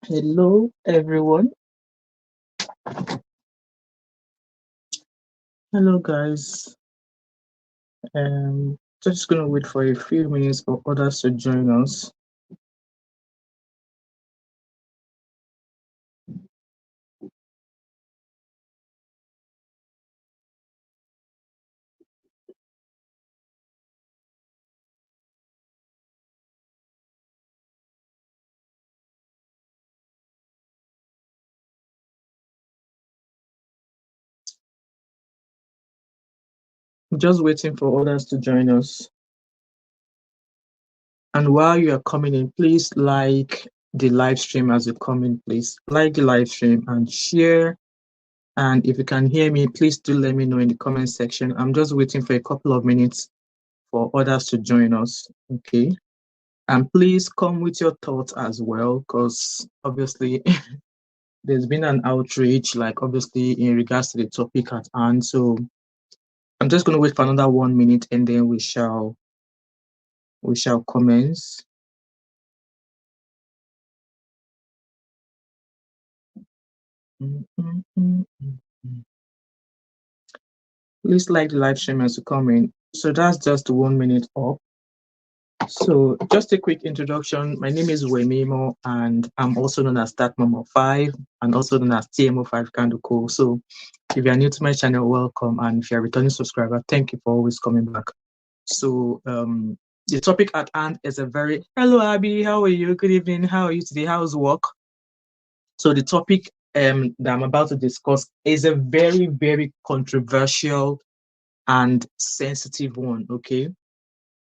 Hello, everyone. Hello, guys. Just gonna wait for a few minutes for others to join us. Just waiting for others to join us. And while you are coming in, please like the live stream as you come in. Please like the live stream and share. And if you can hear me, please do let me know in the comment section. I'm just waiting for a couple of minutes for others to join us. Okay. And please come with your thoughts as well, because obviously there's been an outrage, like obviously in regards to the topic at hand. So I'm just going to wait for another 1 minute, and then we shall commence. Please like the live stream as you come in. So that's just 1 minute up. So just a quick introduction. My name is Wemimo, and I'm also known as Thatmumof5 and also known as TMO5 Kanduko. So if you're new to my channel, welcome. And if you're a returning subscriber, thank you for always coming back. So the topic at hand is a very hello Abby, how are you? Good evening. How are you today? How's work? So the topic that I'm about to discuss is a very, very controversial and sensitive one. Okay.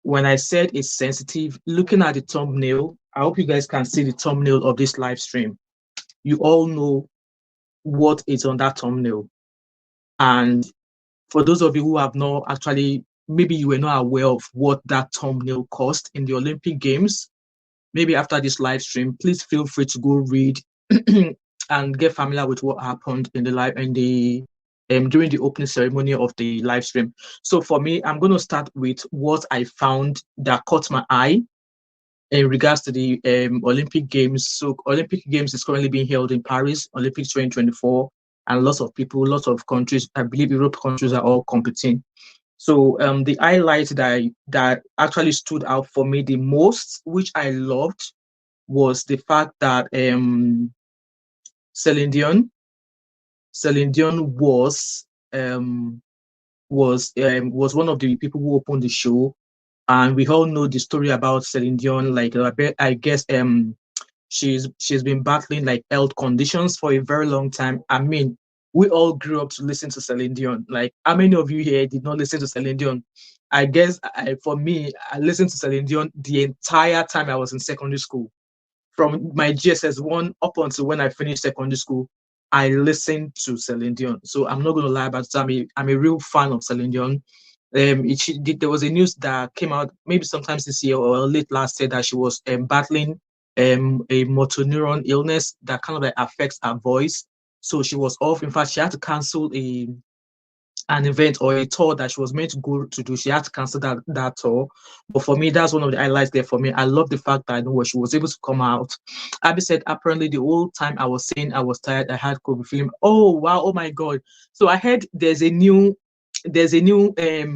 When I said it's sensitive, looking at the thumbnail, I hope you guys can see the thumbnail of this live stream. You all know what is on that thumbnail. And for those of you who have not actually, maybe you were not aware of what that thumbnail cost in the Olympic Games, maybe after this live stream, please feel free to go read and get familiar with what happened in the live in the during the opening ceremony of the live stream. So for me, I'm going to start with what I found that caught my eye in regards to the Olympic Games. So Olympic Games is currently being held in Paris, Olympics 2024, and lots of people, lots of countries, I believe Europe countries are all competing. So the highlight that actually stood out for me the most, which I loved, was the fact that Celine Dion, Celine Dion was one of the people who opened the show, and we all know the story about Celine Dion. Like I guess she's been battling like health conditions for a very long time. I mean, we all grew up to listen to Celine Dion. Like, how many of you here did not listen to Celine Dion? I guess for me, I listened to Celine Dion the entire time I was in secondary school. From my GSS1 up until when I finished secondary school, I listened to Celine Dion. So I'm not going to lie about it. I'm a real fan of Celine Dion. There was a news that came out maybe sometimes this year or late last year that she was battling a motor neuron illness that kind of like affects her voice. So she was off. In fact, she had to cancel an event or a tour that she was meant to go to do. She had to cancel that tour. But for me, that's one of the highlights there for me. I love the fact that I know what she was able to come out. Abby said, apparently the whole time I was saying I was tired, I had COVID feeling. Oh wow, oh my god. So I heard there's a new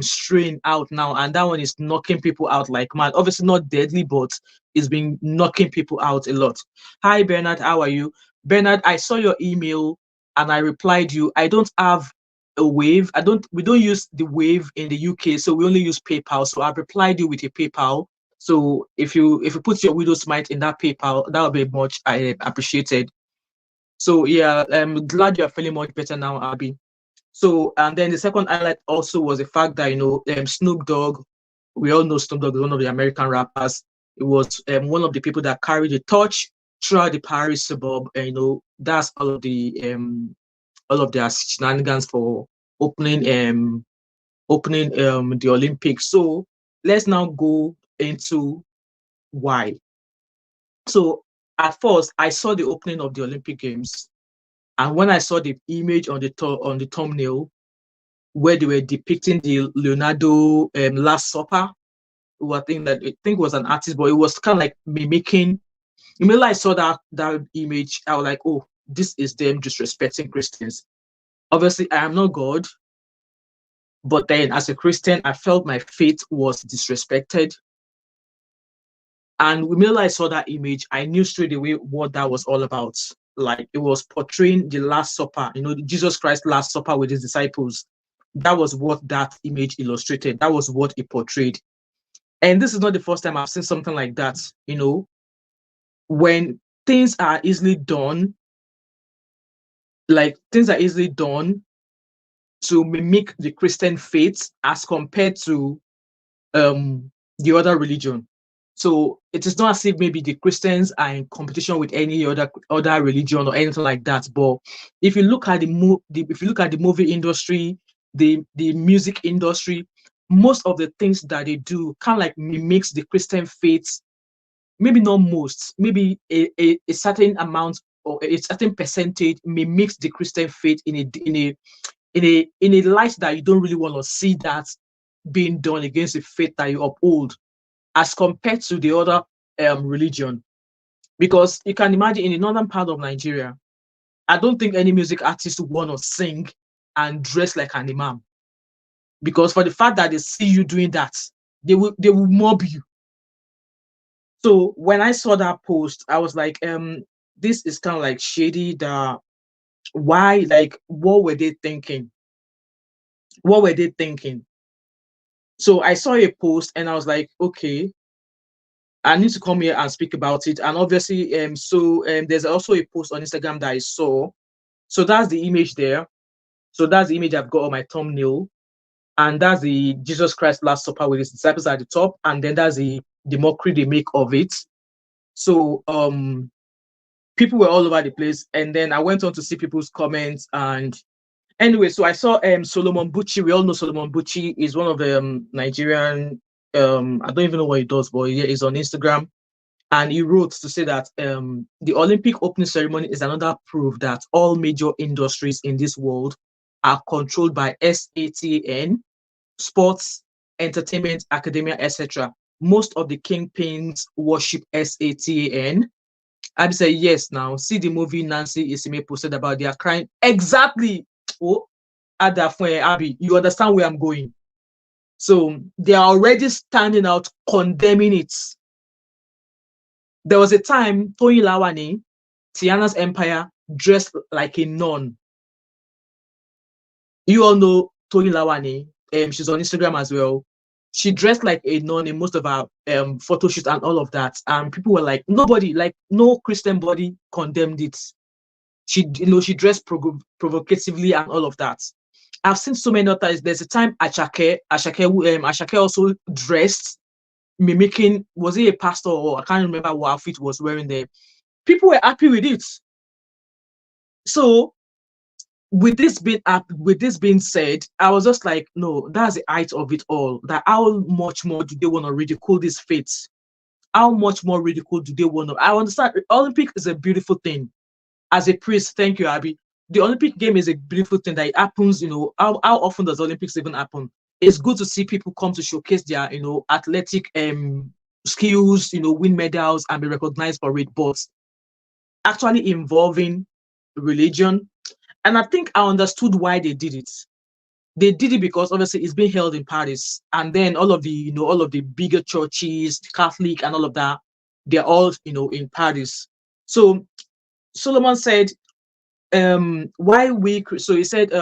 strain out now, and that one is knocking people out like mad. Obviously not deadly, but it's been knocking people out a lot. Hi Bernard, how are you? Bernard, I saw your email and I replied you. I don't have a wave. We don't use the wave in the UK, so we only use PayPal. So I've replied you with a PayPal. So if you put your widow's mite in that PayPal, that would be much appreciated. So yeah, I'm glad you're feeling much better now, Abby. So and then the second highlight also was the fact that Snoop Dogg, we all know Snoop Dogg is one of the American rappers. It was one of the people that carried the torch throughout the Paris suburb. And, that's all of their shenanigans for opening the Olympics. So let's now go into why. So at first I saw the opening of the Olympic Games, and when I saw the image on the thumbnail where they were depicting the Leonardo Last Supper, who I think was an artist, but it was kind of like mimicking Immediately I saw that image, I was like, oh, this is them disrespecting Christians. Obviously, I am not God, but then as a Christian, I felt my faith was disrespected. And immediately I saw that image, I knew straight away what that was all about. Like, it was portraying the Last Supper, Jesus Christ's Last Supper with his disciples. That was what that image illustrated. That was what it portrayed. And this is not the first time I've seen something like that. When things are easily done, like things are easily done to mimic the Christian faith as compared to the other religion. So it is not as if maybe the Christians are in competition with any other religion or anything like that. But if you look at the movie industry, the music industry, most of the things that they do kind of like mimics the Christian faith. Maybe not most, maybe a certain amount or a certain percentage mimics the Christian faith in a light that you don't really want to see that being done against the faith that you uphold as compared to the other religion. Because you can imagine in the northern part of Nigeria, I don't think any music artist would want to sing and dress like an imam. Because for the fact that they see you doing that, they will mob you. So when I saw that post, I was like, this is kind of like shady. Why? Like, what were they thinking? What were they thinking? So I saw a post and I was like, okay, I need to come here and speak about it. And obviously, there's also a post on Instagram that I saw. So that's the image there. So that's the image I've got on my thumbnail. And that's the Jesus Christ Last Supper with his disciples at the top. And then that's the mockery they make of it. So people were all over the place. And then I went on to see people's comments. And anyway, so I saw Solomon Bucci. We all know Solomon Bucci is one of the Nigerian, I don't even know what he does, but yeah, he's on Instagram. And he wrote to say that the Olympic opening ceremony is another proof that all major industries in this world are controlled by Satan, sports, entertainment, academia, etc. Most of the kingpins worship Satan. Abby said, yes, now see the movie Nancy Isime posted about their crime. Exactly. Oh, Abby, you understand where I'm going. So they are already standing out, condemning it. There was a time Tony Lawani, Tiana's Empire, dressed like a nun. You all know Tony Lawani. She's on Instagram as well. She dressed like a nun in most of her photo shoots and all of that. And people were like, nobody, like no Christian body condemned it. She dressed provocatively and all of that. I've seen so many others. There's a time Ashake also dressed, mimicking, was he a pastor or I can't remember what outfit was wearing there. People were happy with it. So with this being said, I was just like, no, that's the height of it all. That how much more do they want to ridicule these faiths? How much more ridicule do they want to? I understand Olympic is a beautiful thing. As a priest, thank you, Abby. The Olympic game is a beautiful thing that it happens, how often does Olympics even happen? It's good to see people come to showcase their, athletic skills, win medals and be recognized for it, but actually involving religion. And I think I understood why they did it. They did it because obviously it's being held in Paris, and then all of the bigger churches, Catholic and all of that, they're all in Paris. So Solomon said, so he said,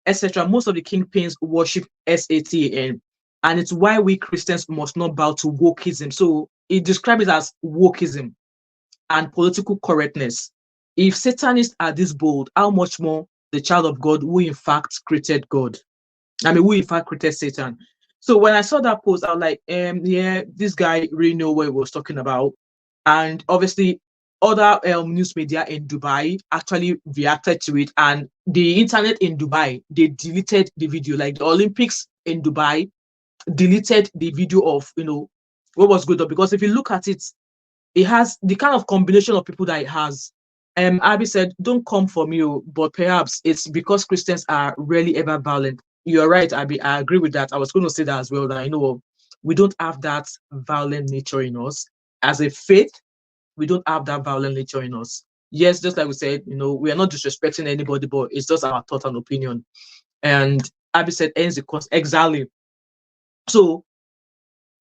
etc. Most of the kingpins worship Satan, and it's why we Christians must not bow to wokeism. So he described it as wokeism and political correctness. If Satanists are this bold, how much more the child of God who in fact created God? Who in fact created Satan? So when I saw that post, I was like, yeah, this guy really knew what he was talking about. And obviously, other news media in Dubai actually reacted to it, and the internet in Dubai, they deleted the video. Like the Olympics in Dubai deleted the video of what was good, because if you look at it, it has the kind of combination of people that it has. Abby said, don't come for me, but perhaps it's because Christians are rarely ever violent. You're right, Abby. I agree with that. I was going to say that as well, that we don't have that violent nature in us as a faith. we don't have that violent nature in us. Yes, just like we said, we are not disrespecting anybody, but it's just our thought and opinion. And Abby said, ends the course. Exactly. So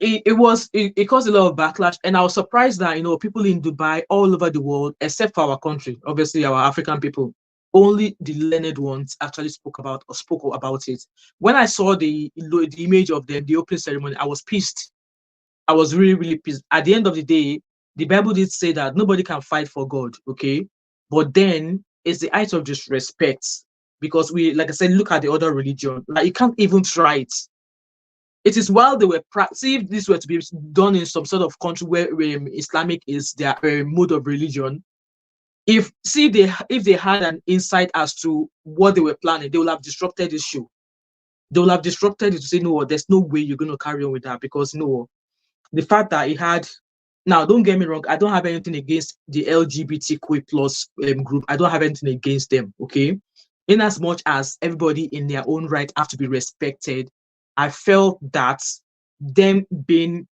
it caused a lot of backlash, and I was surprised that people in Dubai, all over the world, except for our country, obviously our African people, only the learned ones actually spoke about it. When I saw the image of the opening ceremony, I was pissed. I was really, really pissed. At the end of the day, the Bible did say that nobody can fight for God, okay? But then it's the height of disrespect, because like I said, look at the other religion. Like, you can't even try it. It is while they were see if this were to be done in some sort of country where Islamic is their mode of religion. If they had an insight as to what they were planning, they would have disrupted this show. They would have disrupted it to say, no, there's no way you're going to carry on with that, because the fact that it had. Now, don't get me wrong, I don't have anything against the LGBTQ plus group. I don't have anything against them, okay? In as much as everybody in their own right have to be respected, I felt that them being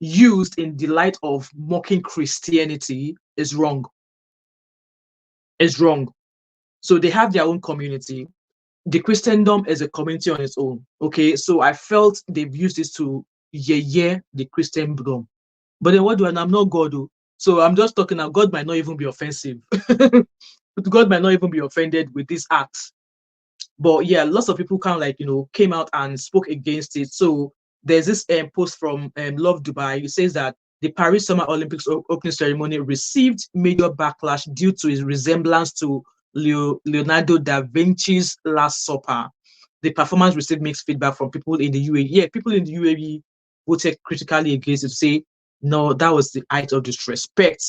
used in the light of mocking Christianity is wrong. It's wrong. So they have their own community. The Christendom is a community on its own, okay? So I felt they've used this to the Christendom. But then what do I know? I'm not God, though. So I'm just talking now. God might not even be offensive. God might not even be offended with this act. But yeah, lots of people kind of came out and spoke against it. So there's this post from Love Dubai. It says that the Paris Summer Olympics opening ceremony received major backlash due to its resemblance to Leonardo da Vinci's Last Supper. The performance received mixed feedback from people in the UAE. Yeah, people in the UAE voted critically against it to say, no, that was the height of disrespect.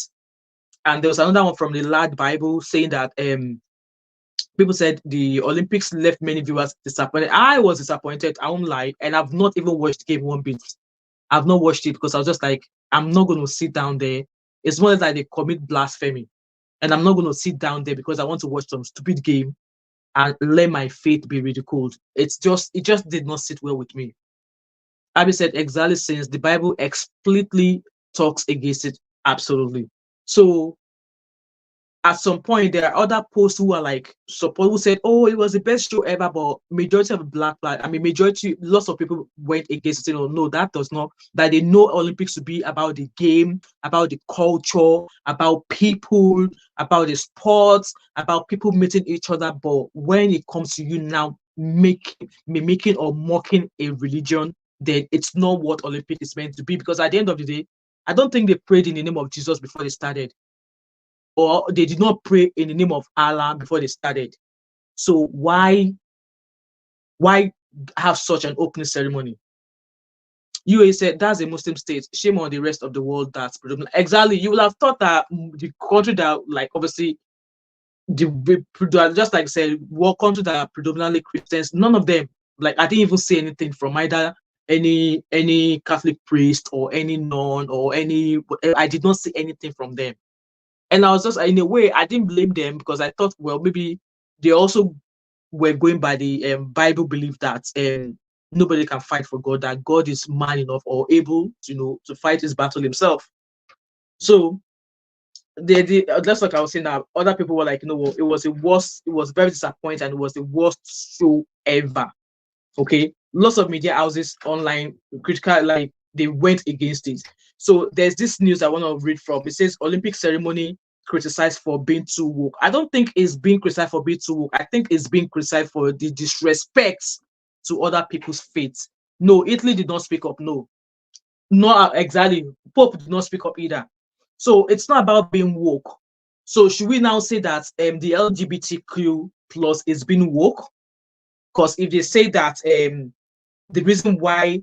And there was another one from the Lad Bible saying that people said the Olympics left many viewers disappointed. I was disappointed, I won't lie, and I've not even watched the game one bit. I've not watched it because I was just like, I'm not going to sit down there. It's more like they commit blasphemy, and I'm not going to sit down there because I want to watch some stupid game and let my faith be ridiculed. It just did not sit well with me. Abby said, exactly, since the Bible explicitly talks against it. Absolutely. So at some point, there are other posts who are like support who said, "Oh, it was the best show ever," but majority of lots of people went against it. No, that does not. That they know Olympics to be about the game, about the culture, about people, about the sports, about people meeting each other. But when it comes to you now making or mocking a religion, then it's not what Olympics is meant to be. Because at the end of the day, I don't think they prayed in the name of Jesus before they started, or they did not pray in the name of Allah before they started. So why have such an opening ceremony? UAE said that's a Muslim state. Shame on the rest of the world that's predominant. Exactly. You will have thought that the country that, like, obviously just like I said, what country that are predominantly Christians, none of them, like, I didn't even see anything from either any Catholic priest or any nun or I did not see anything from them. And I was just, in a way, I didn't blame them, because I thought, well, maybe they also were going by the Bible belief that nobody can fight for God, that God is man enough or able to fight his battle himself. So just like I was saying, that other people were like, it was very disappointing, and it was the worst show ever. Okay, lots of media houses online critical, like, they went against it. So there's this news I want to read from. It says Olympic ceremony criticized for being too woke. I don't think it's being criticized for being too woke. I think it's being criticized for the disrespect to other people's faith. No, Italy did not speak up. No, not exactly. Pope did not speak up either. So it's not about being woke. So should we now say that the LGBTQ plus is being woke? Because if they say that the reason why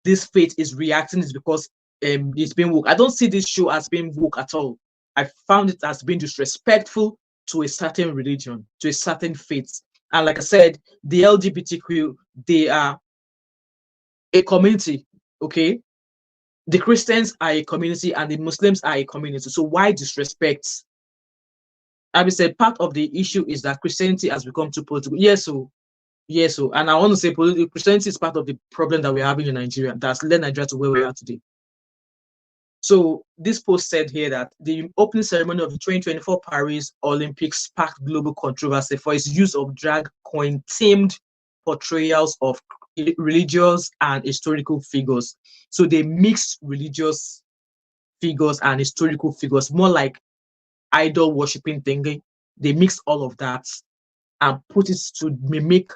this faith is reacting is because it's being woke, I don't see this show as being woke at all. I found it as being disrespectful to a certain religion, to a certain faith. And like I said, the LGBTQ, they are a community, okay? The Christians are a community and the Muslims are a community. So why disrespect? I said part of the issue is that Christianity has become too political. Yes, so and I want to say Christianity is part of the problem that we're having in Nigeria, that's led Nigeria to where we are today. So this post said here that the opening ceremony of the 2024 Paris Olympics sparked global controversy for its use of drag queen themed portrayals of religious and historical figures. So they mixed religious figures and historical figures, more like idol worshipping thingy. They mixed all of that and put it to mimic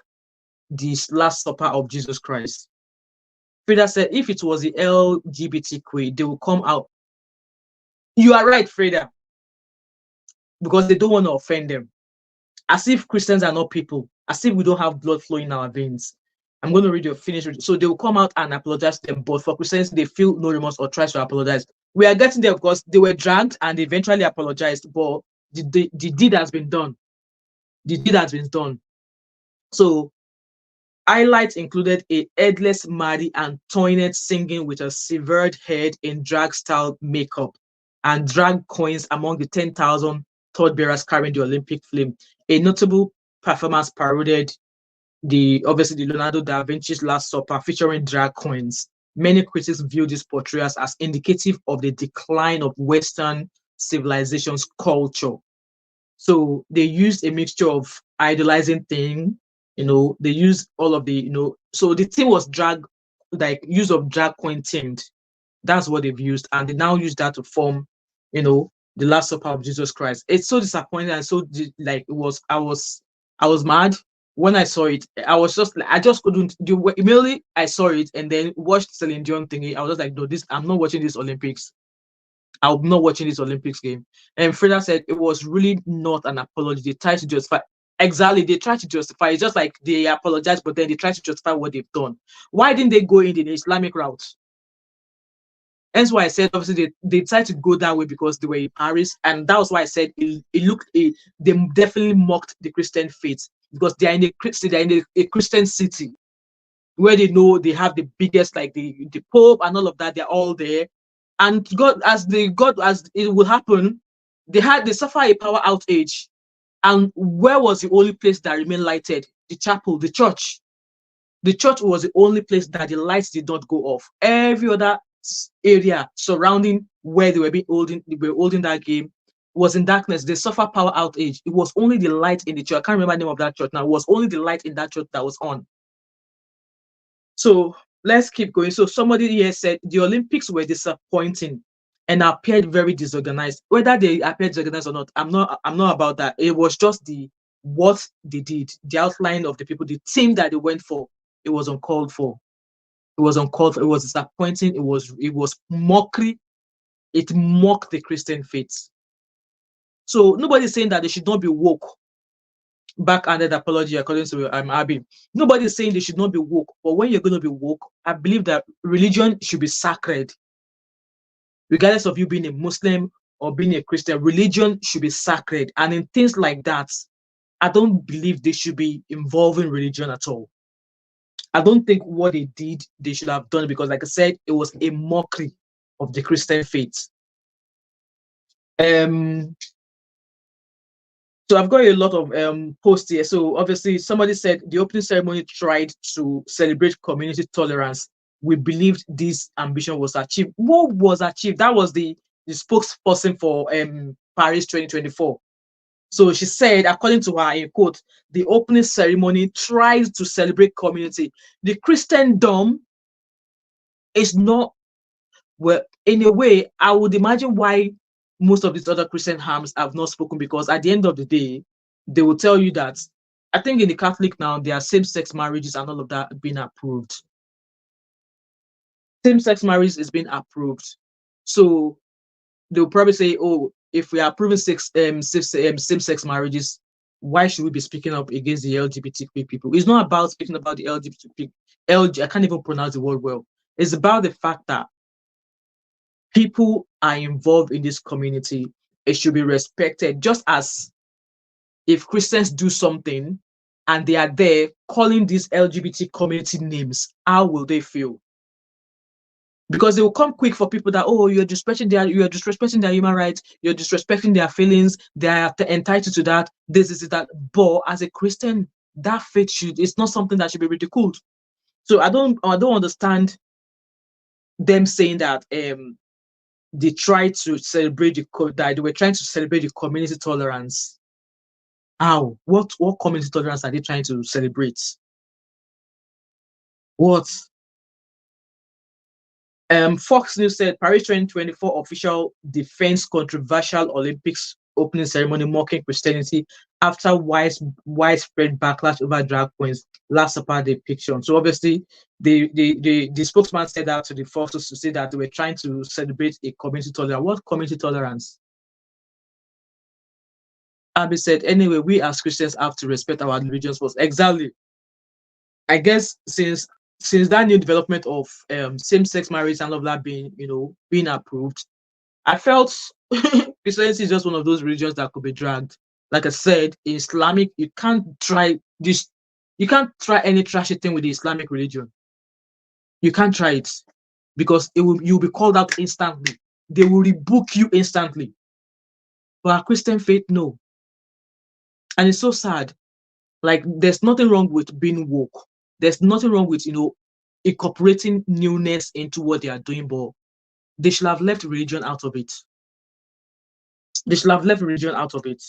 the Last Supper of Jesus Christ. Frida said if it was the LGBTQ, they will come out. You are right, Frida, because they don't want to offend them. As if Christians are not people, as if we don't have blood flowing in our veins. I'm going to read your finish. So they will come out and apologize to them, but for Christians, they feel no remorse or try to apologize. We are getting there because they were dragged and they eventually apologized, but the deed has been done. The deed has been done. So highlights included a headless Maddie and Toynette singing with a severed head in drag-style makeup, and drag coins among the 10,000 torchbearers carrying the Olympic flame. A notable performance parodied obviously the Leonardo da Vinci's Last Supper, featuring drag queens. Many critics view these portrayals as indicative of the decline of Western civilization's culture. So they used a mixture of idolizing thing, they used all of the, so the thing was drag, like use of drag queen themed. That's what they've used, and they now use that to form, the Last Supper of Jesus Christ. It's so disappointing, and so like I was mad when I saw it. I was just like, I just couldn't do. Immediately I saw it and then watched Celine Dion thingy. I was just like, no, this I'm not watching this Olympics. I'm not watching this Olympics game. And Freda said it was really not an apology. They tried to justify. Exactly, they tried to justify. It's just like they apologize, but then they try to justify what they've done. Why didn't they go in the Islamic route? Hence why I said obviously they tried to go that way because they were in Paris, and that was why I said they definitely mocked the Christian faith because they are in a Christian city where they know they have the biggest, like the Pope and all of that. They're all there, and God as it will happen, they suffer a power outage, and where was the only place that remained lighted? The chapel, the church. The church was the only place that the lights did not go off. Every other area surrounding where they were holding that game was in darkness. They suffered power outage. It was only the light in the church. I can't remember the name of that church now. It was only the light in that church that was on. So let's keep going. So somebody here said the Olympics were disappointing and appeared very disorganized. Whether they appeared disorganized or not, I'm not about that. It was just what they did, the outline of the people, the team that they went for. It was uncalled for. It was uncalled for. It was disappointing. It was mockery. It mocked the Christian faith. So nobody's saying that they should not be woke. Backhanded apology, according to Abby. Nobody's saying they should not be woke. But when you're going to be woke, I believe that religion should be sacred. Regardless of you being a Muslim or being a Christian, religion should be sacred. And in things like that, I don't believe they should be involving religion at all. I don't think what they did, they should have done, because like I said, it was a mockery of the Christian faith. So I've got a lot of posts here. So obviously somebody said the opening ceremony tried to celebrate community tolerance. We believed this ambition was achieved. What was achieved? That was the spokesperson for Paris 2024. So she said, according to her, in quote, the opening ceremony tries to celebrate community. The Christendom is not, well, in a way, I would imagine why most of these other Christian harms have not spoken, because at the end of the day, they will tell you that, I think in the Catholic now, there are same-sex marriages and all of that being approved. Same-sex marriage is being approved. So they'll probably say, oh, if we are approving same-sex marriages, why should we be speaking up against the LGBTQ people? It's not about speaking about the LGBTQ. I can't even pronounce the word well. It's about the fact that people are involved in this community. It should be respected. Just as if Christians do something and they are there calling these LGBT community names, how will they feel? Because they will come quick for people that, oh, you're disrespecting their human rights, you're disrespecting their feelings, they are entitled to that, this is that. But as a Christian, that faith it's not something that should be ridiculed. So I don't understand them saying that they tried to celebrate that they were trying to celebrate the community tolerance. How? What community tolerance are they trying to celebrate? What? Fox News said Paris 2024 official defends controversial Olympics opening ceremony mocking Christianity after widespread backlash over drag queens last supper depiction. So obviously, the spokesman said that to the Fox to say that they were trying to celebrate a community tolerance. What community tolerance? Abby said, anyway, we as Christians have to respect our religions first. Exactly. I guess since that new development of same-sex marriage and all of that being approved, I felt Christianity is just one of those religions that could be dragged. Like I said, Islamic, you can't try any trashy thing with the Islamic religion. You can't try it because you'll be called out instantly. They will rebuke you instantly. But our Christian faith, no. And it's so sad. Like, there's nothing wrong with being woke. There's nothing wrong with, incorporating newness into what they are doing, but they should have left religion out of it. They should have left religion out of it.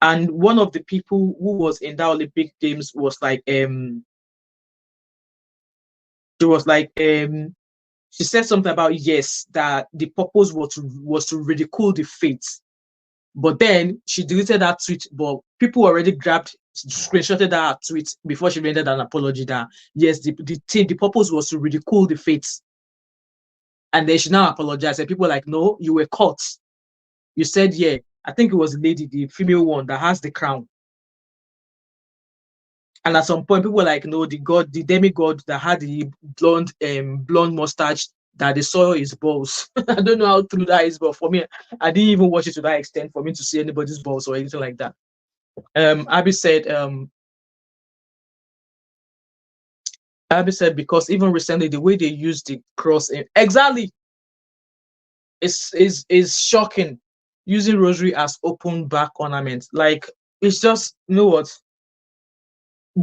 And one of the people who was in the Olympic Games was like, she said something about, yes, that the purpose was to ridicule the faith. But then she deleted that tweet, but people already screenshotted that tweet before she rendered an apology that, yes, the purpose was to ridicule the faith. And then she now apologized. And people were like, no, you were caught. You said, yeah, I think it was the lady, the female one that has the crown. And at some point, people were like, no, the demigod that had the blonde mustache, that they saw his balls. I don't know how true that is, but for me, I didn't even watch it to that extent for me to see anybody's balls or anything like that. Abby said, because even recently the way they used the cross exactly is shocking. Using rosary as open back ornament, like, it's just, you know what?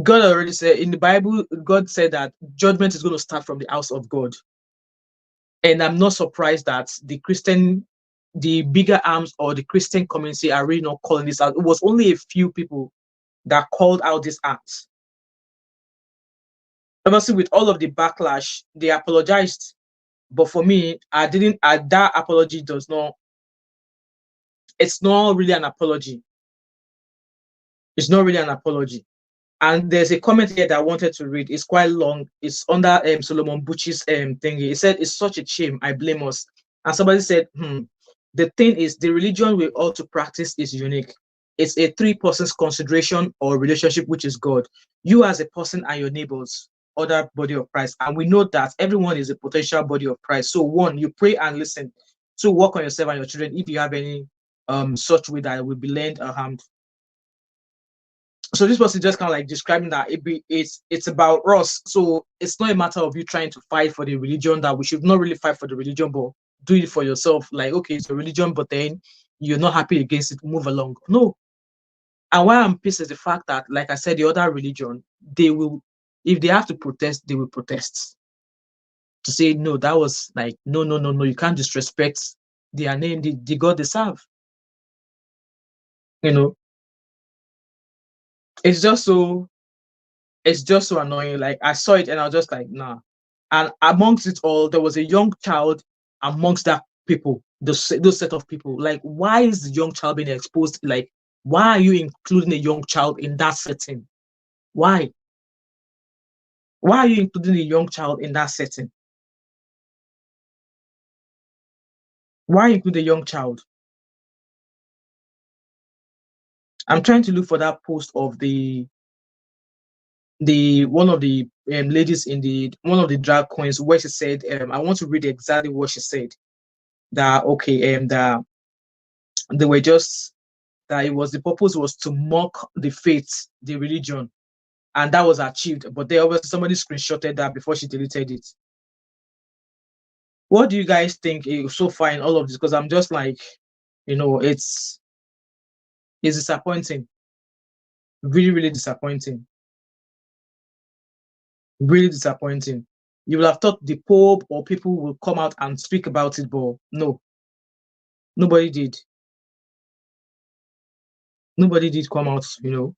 God already said in the Bible, God said that judgment is going to start from the house of God. And I'm not surprised that the bigger arms or the Christian community are really not calling this out. It was only a few people that called out this act. Obviously, with all of the backlash, they apologized. But for me, that apology it's not really an apology. It's not really an apology. And there's a comment here that I wanted to read. It's quite long. It's under Solomon Bucci's thingy. He said, it's such a shame. I blame us. And somebody said, the thing is, the religion we ought to practice is unique. It's a three persons consideration or relationship, which is God. You as a person and your neighbors, other body of Christ. And we know that everyone is a potential body of Christ. So one, you pray and listen. Two, work on yourself and your children if you have any such way that will be lent or harmed. So this person just kind of like describing that it's about us. So it's not a matter of you trying to fight for the religion, that we should not really fight for the religion, but do it for yourself. Like, okay, it's a religion, but then you're not happy against it, move along. No. And why I'm pissed is the fact that, like I said, the other religion, they will, if they have to protest, they will protest. To say, no, that was like, no, you can't disrespect their name, the God they serve. It's just so annoying. Like, I saw it and I was just like, nah. And amongst it all, there was a young child amongst that people, those set of people. Like, why is the young child being exposed? Like, why are you including a young child in that setting? Why? Why are you including a young child in that setting? Why include a young child? I'm trying to look for that post of the one of the ladies in one of the drag queens, where she said, I want to read exactly what she said. That okay, that they were just that it was the purpose was to mock the faith, the religion, and that was achieved. But there was somebody screenshotted that before she deleted it. What do you guys think is so far in all of this? Because I'm just like, it's disappointing. Really, really disappointing. Really disappointing. You will have thought the Pope or people will come out and speak about it, but no, nobody did. Nobody did come out, you know.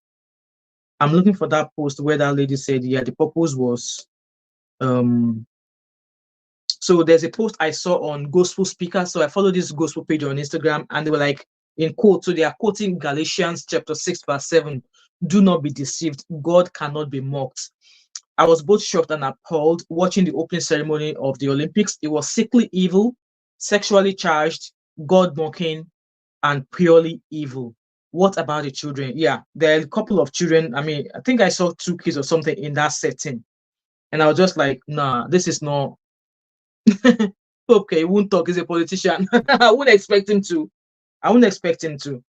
I'm looking for that post where that lady said, yeah, the purpose was so there's a post I saw on Gospel Speaker. So I follow this gospel page on Instagram, and they were like in quote. So they are quoting Galatians chapter 6, verse 7. Do not be deceived. God cannot be mocked. I was both shocked and appalled watching the opening ceremony of the Olympics. It was sickly evil, sexually charged, God mocking, and purely evil. What about the children? Yeah, there are a couple of children. I mean, I think I saw 2 kids or something in that setting. And I was just like, nah, this is not. Okay, he won't talk. He's a politician. I wouldn't expect him to. I wouldn't expect him to.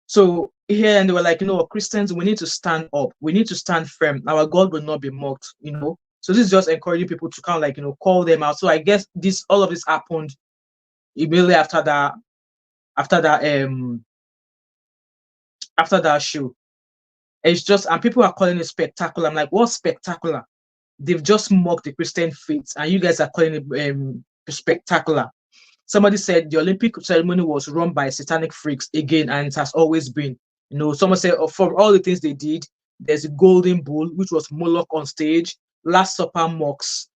So here, and they were like, you know, Christians, we need to stand up. We need to stand firm. Our God will not be mocked, you know. So this is just encouraging people to kind of like, you know, call them out. So I guess all of this happened immediately after that show. It's just, and people are calling it spectacular. I'm like, what's spectacular? They've just mocked the Christian faith, and you guys are calling it spectacular. Somebody said the Olympic ceremony was run by satanic freaks again, and it has always been. You know, someone said, oh, for all the things they did, there's a golden bull, which was Moloch on stage, Last Supper mocks.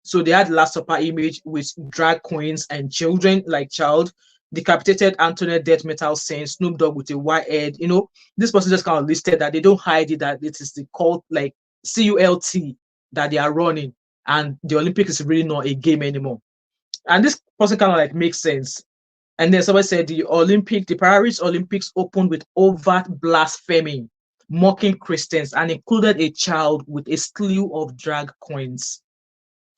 So they had Last Supper image with drag queens and children, like child, decapitated Antoinette death metal saying Snoop Dogg with a white head. You know, this person just kind of listed that they don't hide it, that it is the cult, like CULT, that they are running, and the Olympics is really not a game anymore. And this person kind of like makes sense. And then somebody said the Paris Olympics opened with overt blasphemy, mocking Christians, and included a child with a slew of drag queens.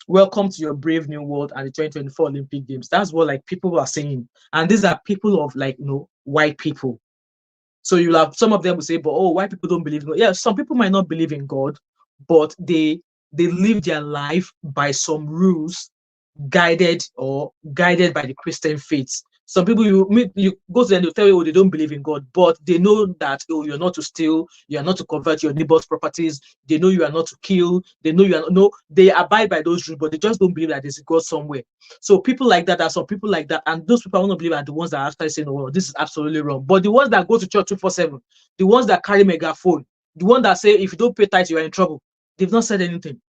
Welcome to your brave new world and the 2024 Olympic Games. That's what like people are saying. And these are people of like, you know, white people. So you'll have some of them will say, but oh, white people don't believe in God. Yeah, some people might not believe in God, but they live their life by some rules guided by the Christian faith. Some people you go to them, they'll tell you, oh, they don't believe in God, but they know that, oh, you're not to steal, you are not to convert your neighbor's properties, they know you are not to kill, they know you are no, they abide by those rules, but they just don't believe that there's a God somewhere. So people like that, there are some people like that, and those people I want to believe are the ones that are actually saying, oh, this is absolutely wrong. But the ones that go to church 247, the ones that carry megaphone, the ones that say if you don't pay tithe, you are in trouble, they've not said anything.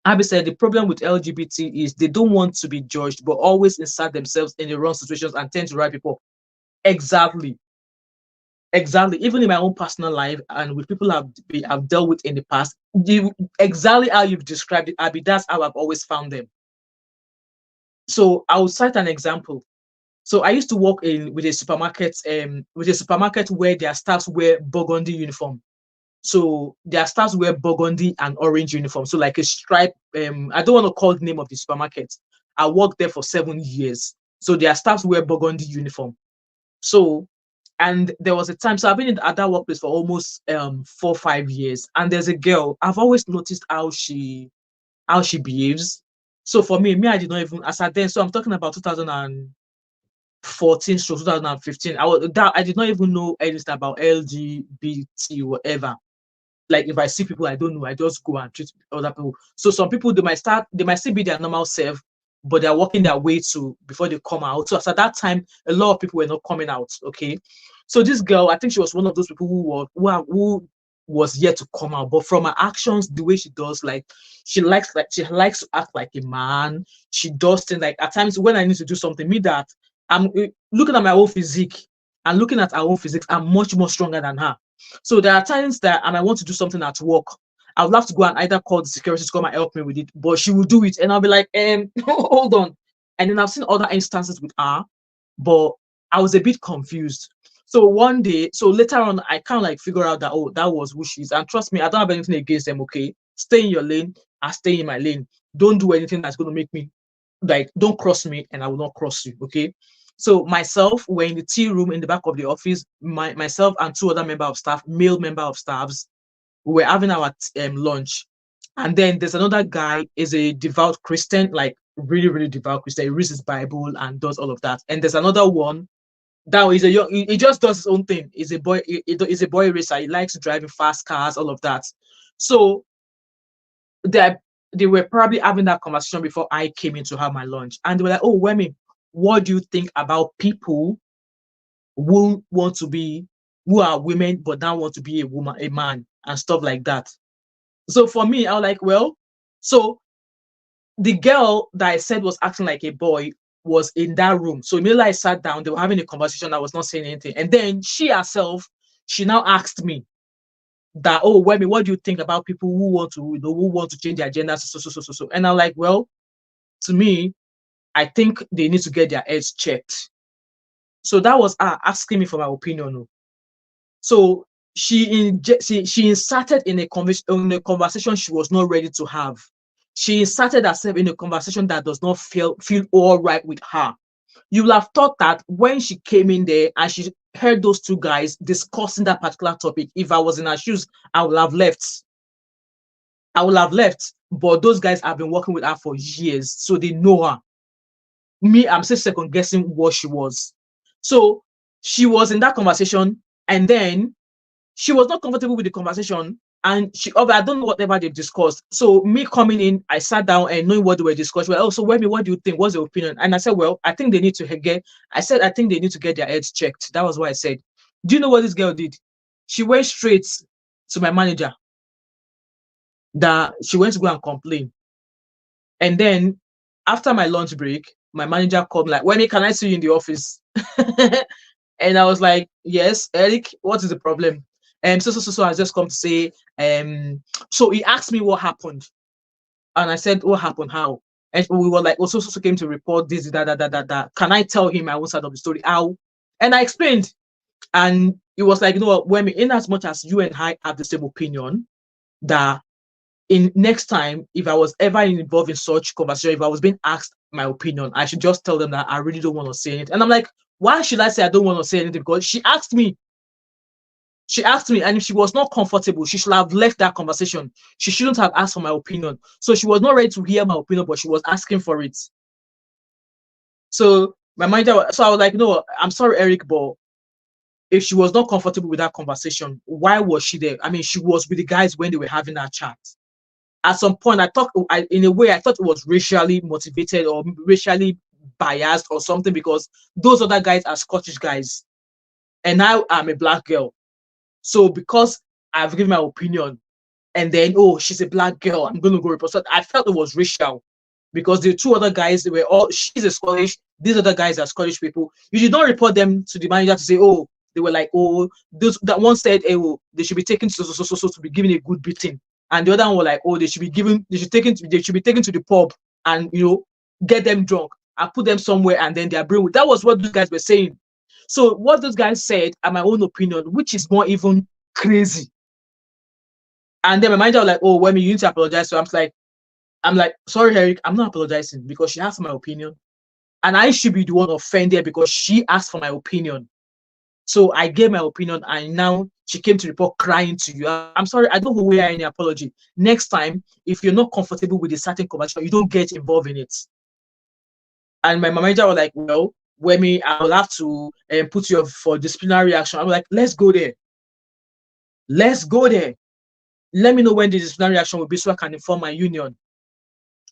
Abby said the problem with LGBT is they don't want to be judged, but always insert themselves in the wrong situations and tend to write people. Exactly. Exactly. Even in my own personal life and with people I've dealt with in the past, exactly how you've described it, Abby, that's how I've always found them. So I will cite an example. So I used to work with a supermarket where their staffs wear burgundy uniform. So their staffs wear burgundy and orange uniform. So like a stripe. I don't want to call the name of the supermarket. I worked there for 7 years. So their staffs wear burgundy uniform. So, and there was a time, so I've been at that workplace for almost 4-5 years. And there's a girl, I've always noticed how she behaves. So for me, I did not even, as at then, so I'm talking about 2014 to 2015. I did not even know anything about LGBT, whatever. Like if I see people I don't know, I just go and treat other people. So some people they might still be their normal self, but they're working their way to before they come out. So at that time, a lot of people were not coming out. Okay, so this girl, I think she was one of those people who was yet to come out, but from her actions, the way she does, like she likes to act like a man. She does things like at times when I need to do something, me that I'm looking at my own physique and looking at her own physique, I'm much more stronger than her. So there are times that I might want to do something at work. I would love to go and either call the security to come and help me with it, but she will do it, and I'll be like, hold on. And then I've seen other instances with her, but I was a bit confused. So one day, so later on, I kind of like figure out that, oh, that was who she is. And trust me, I don't have anything against them, okay? Stay in your lane, I stay in my lane. Don't do anything that's going to make me, like, don't cross me and I will not cross you, okay? So myself, we're in the tea room in the back of the office, myself and 2 other male member of staffs, we were having our lunch. And then there's another guy, is a devout Christian, like really, really devout Christian. He reads his Bible and does all of that. And there's another one that is he just does his own thing. He's a boy, he's a boy racer. He likes driving fast cars, all of that. So they were probably having that conversation before I came in to have my lunch. And they were like, oh, Wemi, what do you think about people who want to be, who are women, but now want to be a woman, a man, and stuff like that? So for me, I was like, well, so the girl that I said was acting like a boy was in that room. So immediately I sat down, they were having a conversation. I was not saying anything. And then she herself, she now asked me that, oh, Wemi, what do you think about people who want to, who want to change their gender? So. And I'm like, well, to me, I think they need to get their heads checked. So that was her asking me for my opinion. So she inserted in a conversation she was not ready to have. She inserted herself in a conversation that does not feel all right with her. You will have thought that when she came in there and she heard those two guys discussing that particular topic, if I was in her shoes, I would have left. I would have left. But those guys have been working with her for years, so they know her. Me, I'm still second guessing what she was. So she was in that conversation, and then she was not comfortable with the conversation, and I don't know whatever they've discussed. So me coming in, I sat down and knowing what they were discussing. Well, so Wemi, what do you think? What's your opinion? And I said, well, I think they need to get. I think they need to get their heads checked. That was what I said. Do you know what this girl did? She went straight to my manager. That she went to go and complain. And then after my lunch break, my manager called me like, Wemi, can I see you in the office? And I was like, yes, Eric, what is the problem? So I just come to say, so he asked me what happened. And I said, what happened? How? And we were like, so came to report this, that. Can I tell him my own side of the story? How? And I explained. And it was like, you know what, Wemi, in as much as you and I have the same opinion, that in next time, if I was ever involved in such conversation, if I was being asked my opinion, I should just tell them that I really don't want to say it. And I'm like, why should I say I don't want to say anything? Because she asked me, and if she was not comfortable, she should have left that conversation. She shouldn't have asked for my opinion. So she was not ready to hear my opinion, but she was asking for it. So my manager, so I was like, no, I'm sorry, Eric, but if she was not comfortable with that conversation, why was she there? I mean, she was with the guys when they were having that chat. At some point, in a way, I thought it was racially motivated or racially biased or something, because those other guys are Scottish guys, and now I'm a black girl. So because I've given my opinion, and then, oh, she's a black girl, I'm going to go report. So I felt it was racial, because the two other guys, they were all, she's a Scottish, these other guys are Scottish people. You did not report them to the manager to say, oh, they were like, oh, that one said, oh, they should be taken to be given a good beating. And the other one were like, oh, they should be taken to the pub and, get them drunk and put them somewhere, and then they're bring. That was what those guys were saying. So what those guys said are my own opinion, which is more even crazy. And then my manager was like, oh, Wemi, you need to apologize. So I'm like, sorry, Eric, I'm not apologizing, because she asked for my opinion. And I should be the one offended because she asked for my opinion. So I gave my opinion, and now she came to report crying to you. I'm sorry, I don't owe any apology. Next time, if you're not comfortable with a certain conversation, you don't get involved in it. And my manager was like, well, Wemi, I will have to put you up for disciplinary action. I'm like, let's go there. Let's go there. Let me know when the disciplinary action will be so I can inform my union.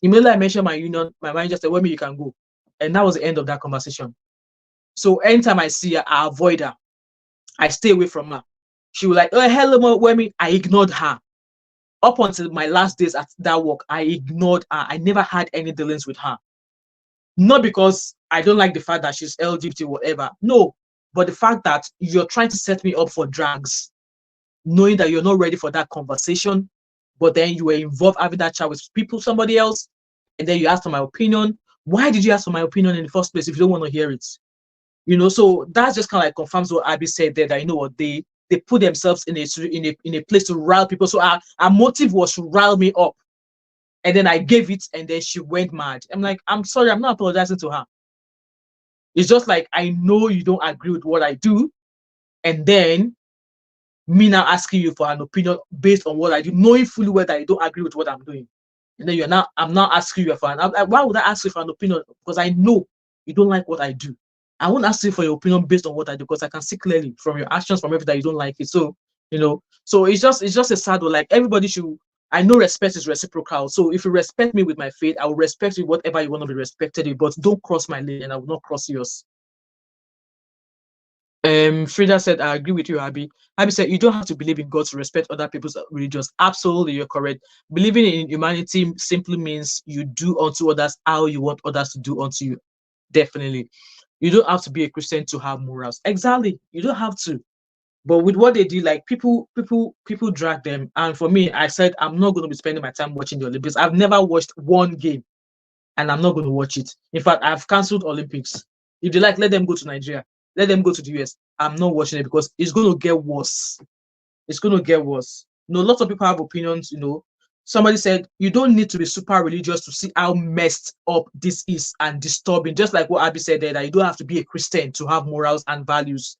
Immediately I mentioned my union, my manager said, Wemi, you can go. And that was the end of that conversation. So anytime I see her, I avoid her. I stay away from her. She was like, oh, hello, Wemi. I ignored her. Up until my last days at that work, I ignored her. I never had any dealings with her. Not because I don't like the fact that she's LGBT or whatever. No, but the fact that you're trying to set me up for drags, knowing that you're not ready for that conversation, but then you were involved having that chat with somebody else, and then you asked for my opinion. Why did you ask for my opinion in the first place if you don't want to hear it? So that's just kind of like confirms what Abby said there, that what they put themselves in a place to rile people. So our motive was to rile me up, and then I gave it, and then she went mad. I'm like, I'm sorry, I'm not apologizing to her. It's just like, I know you don't agree with what I do, and then me now asking you for an opinion based on what I do, knowing fully well that you don't agree with what I'm doing, and then I'm not asking you for why would I ask you for an opinion? Because I know you don't like what I do. I won't ask you for your opinion based on what I do, because I can see clearly from your actions, from everything, that you don't like it. So, so it's just a sad one. Like, everybody should I know respect is reciprocal. So if you respect me with my faith, I will respect you whatever you want to be respected with, but don't cross my lane and I will not cross yours. Frida said, I agree with you, Abby. Abby said, you don't have to believe in God to respect other people's religions. Absolutely, you're correct. Believing in humanity simply means you do unto others how you want others to do unto you. Definitely. You don't have to be a Christian to have morals. Exactly. You don't have to. But with what they do, like people drag them. And for me, I said, I'm not going to be spending my time watching the Olympics. I've never watched one game and I'm not going to watch it. In fact, I've cancelled Olympics. If they like, let them go to Nigeria, let them go to the US. I'm not watching it because it's going to get worse. It's going to get worse. You know, lots of people have opinions. You know, somebody said you don't need to be super religious to see how messed up this is and disturbing. Just like what Abby said there, that you don't have to be a Christian to have morals and values.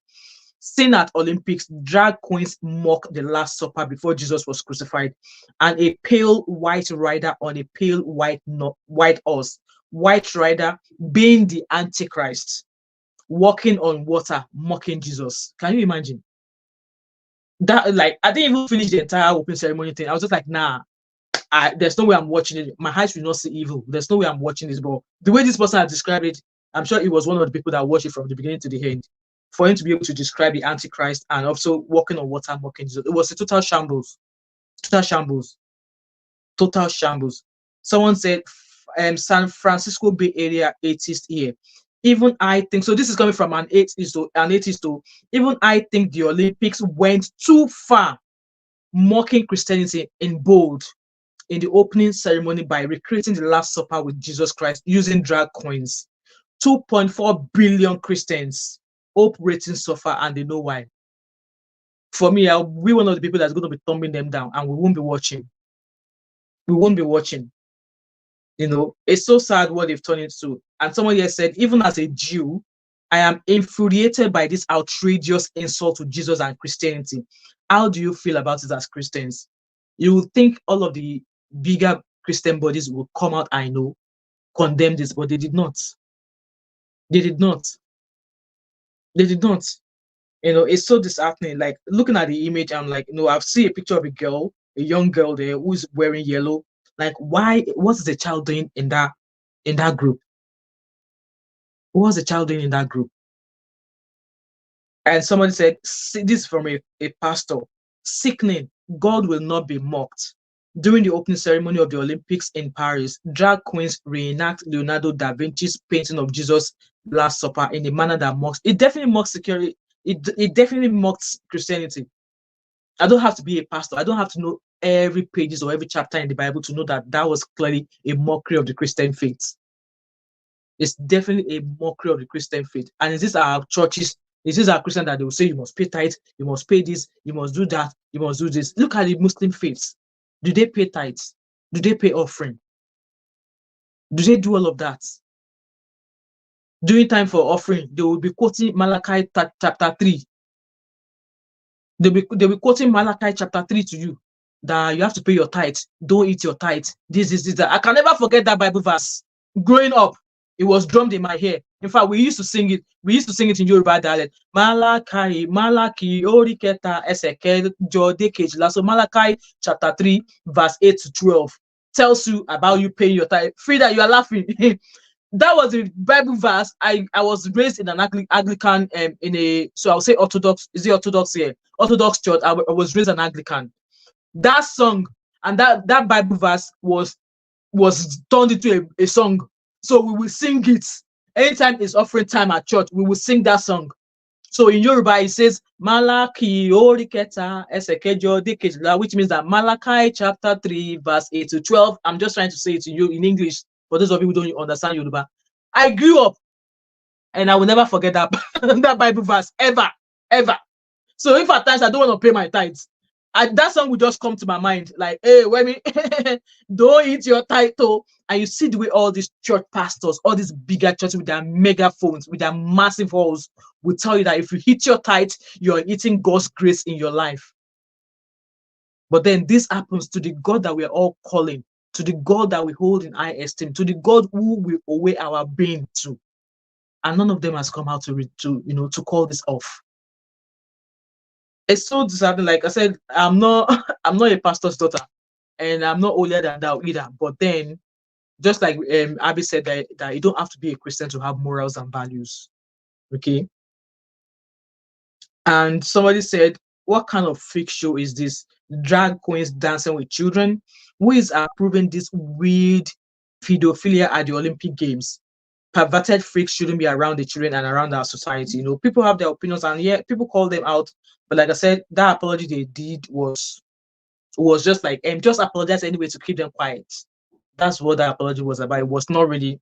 Seen at Olympics, drag queens mock the Last Supper before Jesus was crucified, and a pale white rider on a pale white horse, white rider being the Antichrist, walking on water, mocking Jesus. Can you imagine that? Like, I didn't even finish the entire open ceremony thing. I was just like, nah, there's no way I'm watching it. My eyes will not see evil. There's no way I'm watching this. But the way this person has described it, I'm sure it was one of the people that watched it from the beginning to the end. For him to be able to describe the Antichrist and also walking on water, mocking Jesus, it was a total shambles. Total shambles. Total shambles. Someone said, San Francisco Bay Area atheist here. Even I think so. This is coming from an atheist. Even I think the Olympics went too far, mocking Christianity in bold in the opening ceremony by recreating the Last Supper with Jesus Christ using drag coins. 2.4 billion Christians hope ratings suffer and they know why. For me, I'll be one of the people that's going to be thumbing them down and we won't be watching. We won't be watching. You know, it's so sad what they've turned into. And someone here said, even as a Jew, I am infuriated by this outrageous insult to Jesus and Christianity. How do you feel about it as Christians? You would think all of the bigger Christian bodies will come out, I know, condemn this, but they did not. They did not. They did not. You know, it's so disheartening. Like looking at the image, I'm like, you know, I've seen a picture of a girl, a young girl there who's wearing yellow. Like, why? What's the child doing in that group? What's the child doing in that group? And somebody said, this from a pastor, sickening. God will not be mocked. During the opening ceremony of the Olympics in Paris, drag queens reenact Leonardo da Vinci's painting of Jesus' Last Supper in a manner that mocks. It definitely mocks security. It definitely mocks Christianity. I don't have to be a pastor. I don't have to know every pages or every chapter in the Bible to know that that was clearly a mockery of the Christian faith. It's definitely a mockery of the Christian faith. And is this our churches? Is this our Christian that they will say you must pay tithe, you must pay this, you must do that, you must do this? Look at the Muslim faiths. Do they pay tithes? Do they pay offering? Do they do all of that? During time for offering, they will be quoting Malachi chapter 3. They'll be quoting Malachi chapter 3 to you, that you have to pay your tithe. Don't eat your tithe. This, that. I can never forget that Bible verse. Growing up, it was drummed in my hair. In fact, we used to sing it. We used to sing it in Yoruba dialect. Malachi, Oriketa, Ezekiel, Jode Kejila. So Malachi chapter 3, verse 8 to 12 tells you about you paying your tithe. Frida, you are laughing. That was a Bible verse. I was raised in an Anglican so I'll say Orthodox. Is it Orthodox here? Orthodox church. I was raised an Anglican. That song and that Bible verse was turned into a song. So we will sing it anytime it's offering time at church. We will sing that song. So in Yoruba, it says Malachi Oriketa Esekejo Dekejila, which means that Malachi chapter 3, verse 8 to 12. I'm just trying to say it to you in English for those of you who don't understand Yoruba. I grew up and I will never forget that, that Bible verse ever. So if at times I don't want to pay my tithes, that song will just come to my mind, like, hey, don't eat your title. And you see the way all these church pastors, all these bigger churches with their megaphones, with their massive halls, will tell you that if you hit your tithe, you're eating God's grace in your life. But then this happens to the God that we're all calling, to the God that we hold in high esteem, to the God who we owe our being to. And none of them has come out to call this off. It's so disheartening. Like I said, I'm not a pastor's daughter. and I'm not holier than thou either. But then, just like Abby said, that you don't have to be a Christian to have morals and values. Okay. And somebody said, what kind of freak show is this? Drag queens dancing with children? Who is approving this weird pedophilia at the Olympic Games? Perverted freaks shouldn't be around the children and around our society. You know, people have their opinions, and yeah, people call them out. But like I said, that apology they did was just like, just apologize anyway to keep them quiet. That's what that apology was about. It was not really.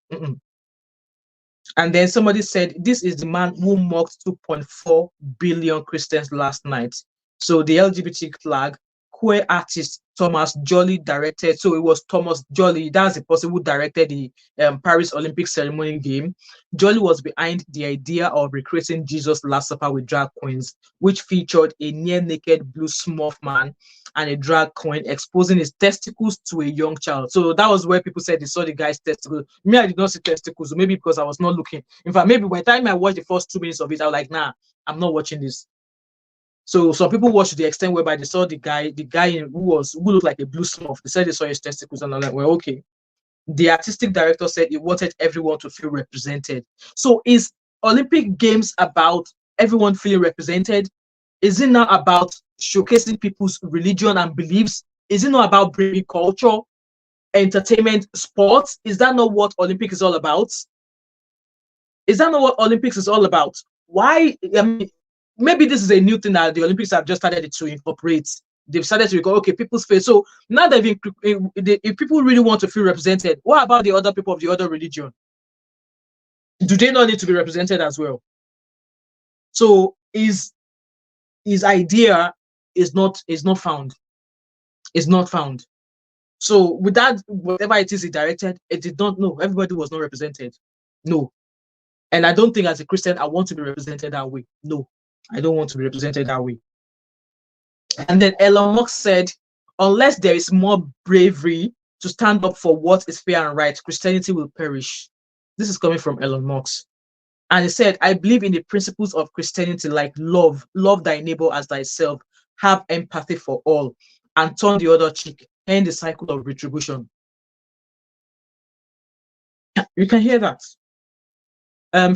And then somebody said, this is the man who mocked 2.4 billion Christians last night. So the LGBT flag, queer artist Thomas Jolly directed. So it was Thomas Jolly. That's the person who directed the Paris Olympic ceremony game. Jolly was behind the idea of recreating Jesus' Last Supper with drag queens, which featured a near-naked blue Smurf man and a drag queen exposing his testicles to a young child. So that was where people said they saw the guy's testicles. Me, I did not see testicles, maybe because I was not looking. In fact, maybe by the time I watched the first 2 minutes of it, I was like, nah, I'm not watching this. So some people watched to the extent whereby they saw the guy who looked like a blue Smurf. They said they saw his testicles, and I'm like, well, okay. The artistic director said he wanted everyone to feel represented. So is Olympic Games about everyone feeling represented? Is it not about showcasing people's religion and beliefs? Is it not about bringing culture, entertainment, sports? Is that not what Olympics is all about? Is that not what Olympics is all about? Why? I mean, maybe this is a new thing that the Olympics have just started to incorporate. They've started to go, okay, people's face. So now that if people really want to feel represented, what about the other people of the other religion? Do they not need to be represented as well? So his idea is not found. Is not found. So with that, whatever it is he directed, it did not know. Everybody was not represented. No. And I don't think as a Christian, I want to be represented that way. No, I don't want to be represented that way. And then Elon Musk said, unless there is more bravery to stand up for what is fair and right, Christianity will perish. This is coming from Elon Musk. And he said, I believe in the principles of Christianity like love thy neighbor as thyself, have empathy for all, and turn the other cheek, end the cycle of retribution. You can hear that.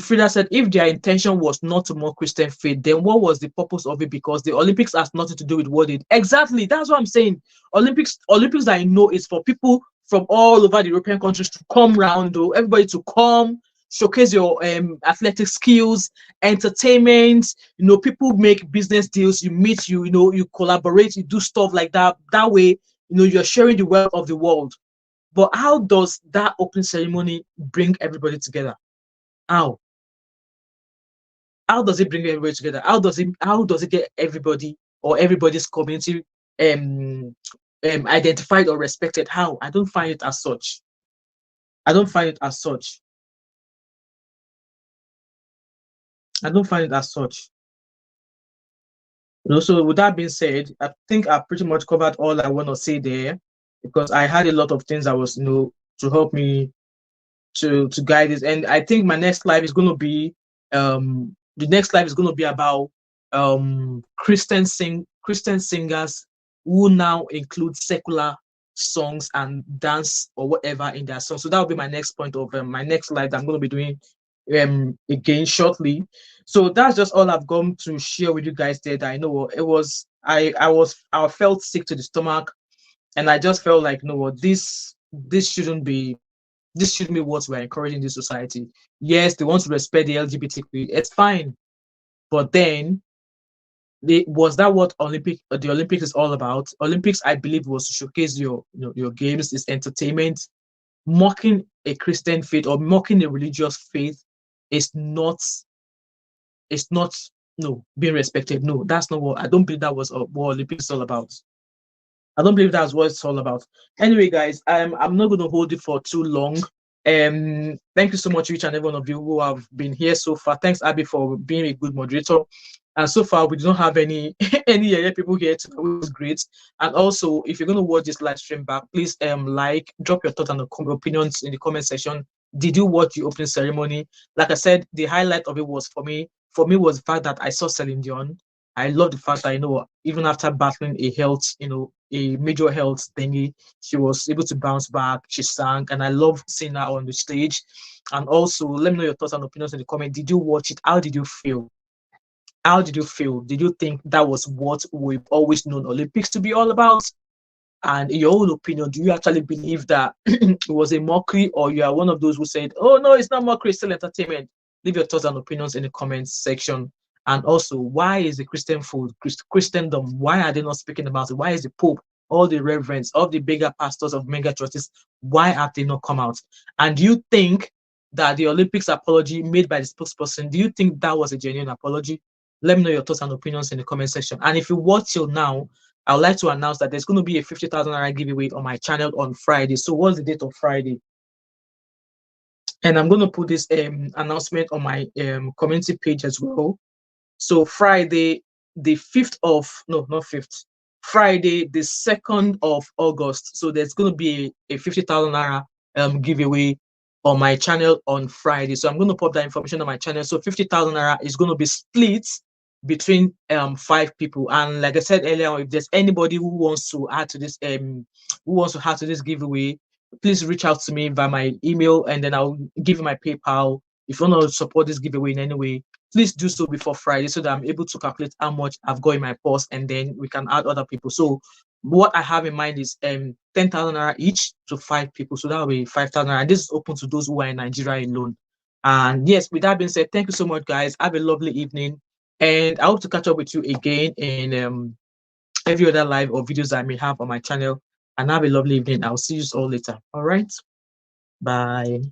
Frida said, if their intention was not to mock Christian faith, then what was the purpose of it? Because the Olympics has nothing to do with what it. Exactly, that's what I'm saying. Olympics that I know is for people from all over the European countries to come round, though, everybody to come, showcase your athletic skills, entertainment. You know, people make business deals. You meet, you collaborate, you do stuff like that. That way, you're sharing the wealth of the world. But how does that opening ceremony bring everybody together? How does it bring everybody together? How does it get everybody or everybody's community identified or respected? How? I don't find it as such. I don't find it as such. So with that being said, I think I've pretty much covered all I want to say there, because I had a lot of things that was to help me to guide this. And I think my next live is going to be the next live is going to be about Christian singers who now include secular songs and dance or whatever in their songs. So that will be my next point of my next live that I'm going to be doing again shortly. So that's just all I've gone to share with you guys there. That I know it was I felt sick to the stomach, and I just felt like, this shouldn't be what we're encouraging in this society. Yes, they want to respect the LGBTQ. It's fine, but then was that what the Olympics is all about? Olympics, I believe, was to showcase your games, is entertainment. Mocking a Christian faith or mocking a religious faith is not being respected. No, that's not what I don't believe that was what Olympics is all about. I don't believe that's what it's all about. Anyway, guys, I'm not going to hold it for too long. Thank you so much, each and every one of you who have been here so far. Thanks, Abby, for being a good moderator. And so far, we don't have any people here today, which is great. And also, if you're going to watch this live stream back, please drop your thoughts and opinions in the comment section. Did you watch the opening ceremony? Like I said, the highlight of it was for me was the fact that I saw Celine Dion. I love the fact that even after battling a health a major health thingy. She was able to bounce back. She sang, and I love seeing her on the stage. And also, let me know your thoughts and opinions in the comment. Did you watch it? How did you feel? How did you feel? Did you think that was what we've always known Olympics to be all about? And in your own opinion, do you actually believe that it was a mockery, or you are one of those who said, "Oh no, it's not mockery, it's still entertainment"? Leave your thoughts and opinions in the comments section. And also, why is the Christian food, Christendom, why are they not speaking about it? Why is the Pope, all the reverends, all the bigger pastors of mega churches, why have they not come out? And do you think that the Olympics apology made by the spokesperson, do you think that was a genuine apology? Let me know your thoughts and opinions in the comment section. And if you watch till now, I would like to announce that there's going to be a 50,000 naira giveaway on my channel on Friday. So what's the date of Friday? And I'm going to put this announcement on my community page as well. So Friday, the 5th of, no, not 5th, Friday, the 2nd of August. So there's going to be a 50,000 naira giveaway on my channel on Friday. So I'm going to put that information on my channel. So 50,000 naira is going to be split between 5 people. And like I said earlier, if there's anybody who wants to add to this giveaway, please reach out to me via my email, and then I'll give you my PayPal. If you want to support this giveaway in any way, please do so before Friday so that I'm able to calculate how much I've got in my purse, and then we can add other people. So what I have in mind is 10,000 naira each to 5 people. So that will be 5,000 naira. And this is open to those who are in Nigeria alone. And yes, with that being said, thank you so much, guys. Have a lovely evening. And I hope to catch up with you again in every other live or videos I may have on my channel. And have a lovely evening. I'll see you all later. All right. Bye.